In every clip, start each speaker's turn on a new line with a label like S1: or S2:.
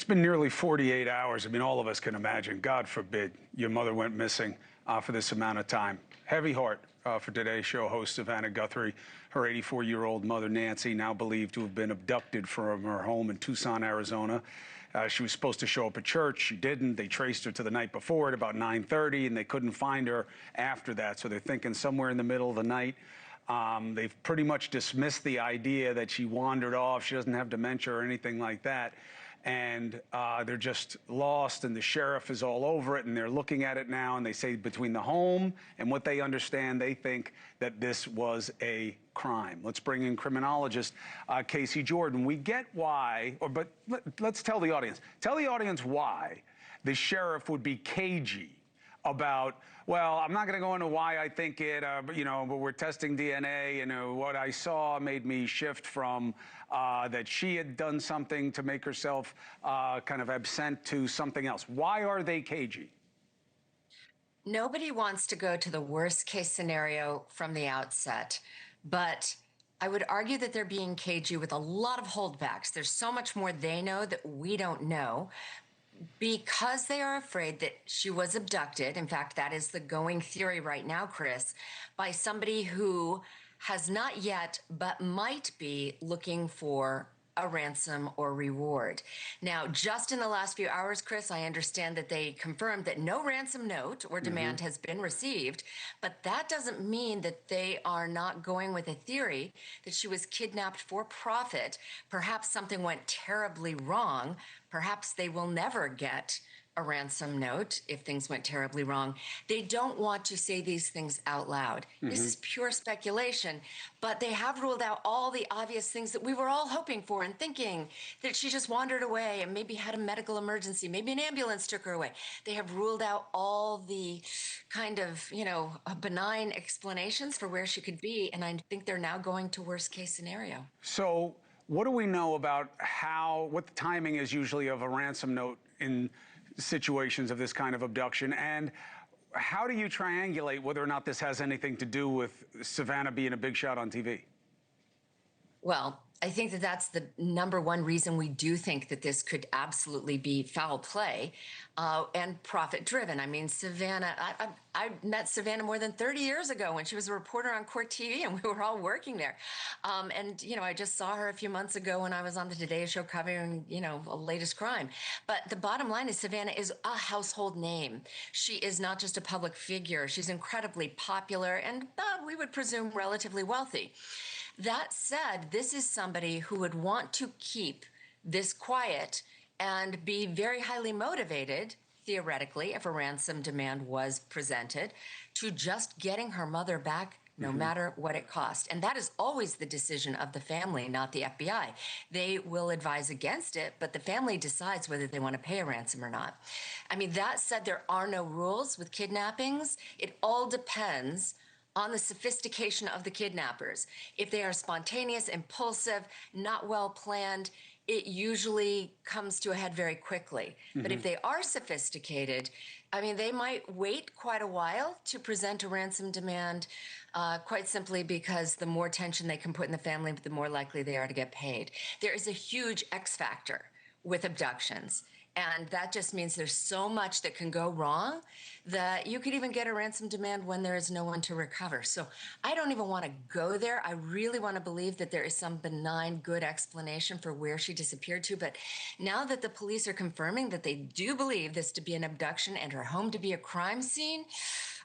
S1: It's been nearly 48 hours. I mean, all of us can imagine. God forbid your mother went missing for this amount of time. Heavy heart for today's show host Savannah Guthrie. Her 84-year-old mother, Nancy, now believed to have been abducted from her home in Tucson, Arizona. She was supposed to show up at church. She didn't. They traced her to the night before at about 9:30, and they couldn't find her after that. So they're thinking somewhere in the middle of the night. They've pretty much dismissed the idea that she wandered off. She doesn't have dementia or anything like that. And they're just lost, and the sheriff is all over it, and they're looking at it now, and they say between the home and what they understand, they think that this was a crime. Let's bring in criminologist Casey Jordan. We get why, but let's tell the audience. Tell the audience why the sheriff would be cagey about, well, I'm not going to go into why I think it, but we're testing DNA, and what I saw made me shift from that she had done something to make herself kind of absent to something else. Why are they cagey?
S2: Nobody wants to go to the worst case scenario from the outset, but I would argue that they're being cagey with a lot of holdbacks. There's so much more they know that we don't know, because they are afraid that she was abducted. In fact, that is the going theory right now, Chris, by somebody who has not yet, but might be looking for a ransom or reward. Now, just in the last few hours, Chris, I understand that they confirmed that no ransom note or demand has been received, but that doesn't mean that they are not going with a theory that she was kidnapped for profit. Perhaps something went terribly wrong. Perhaps they will never get a ransom note if things went terribly wrong. They don't want to say these things out loud. This is pure speculation, but they have ruled out all the obvious things that we were all hoping for and thinking, that she just wandered away and maybe had a medical emergency, maybe an ambulance took her away. They have ruled out all the kind of, benign explanations for where she could be, and I think they're now going to worst case scenario.
S1: So what do we know about what the timing is usually of a ransom note in situations of this kind of abduction, and how do you triangulate whether or not this has anything to do with Savannah being a big shot on TV?
S2: Well, I think that that's the number one reason we do think that this could absolutely be foul play and profit-driven. I mean, Savannah, I met Savannah more than 30 years ago when she was a reporter on Court TV, and we were all working there. I just saw her a few months ago when I was on the Today Show covering, a latest crime. But the bottom line is Savannah is a household name. She is not just a public figure. She's incredibly popular and we would presume relatively wealthy. That said, this is somebody who would want to keep this quiet and be very highly motivated, theoretically, if a ransom demand was presented, to just getting her mother back no matter what it cost. And that is always the decision of the family, not the FBI. They will advise against it, but the family decides whether they want to pay a ransom or not. I mean, that said, there are no rules with kidnappings. It all depends on the sophistication of the kidnappers. If they are spontaneous, impulsive, not well planned, it usually comes to a head very quickly. But if they are sophisticated, I mean, they might wait quite a while to present a ransom demand, quite simply because the more tension they can put in the family, the more likely they are to get paid. There is a huge X factor with abductions. And that just means there's so much that can go wrong that you could even get a ransom demand when there is no one to recover. So I don't even want to go there. I really want to believe that there is some benign, good explanation for where she disappeared to. But now that the police are confirming that they do believe this to be an abduction and her home to be a crime scene,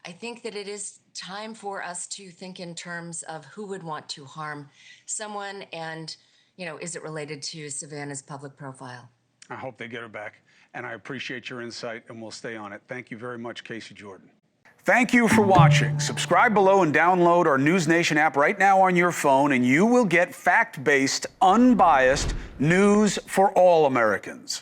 S2: I think that it is time for us to think in terms of who would want to harm someone and, is it related to Savannah's public profile?
S1: I hope they get her back, and I appreciate your insight, and we'll stay on it. Thank you very much, Casey Jordan. Thank you for watching. Subscribe below and download our NewsNation app right now on your phone, and you will get fact-based, unbiased news for all Americans.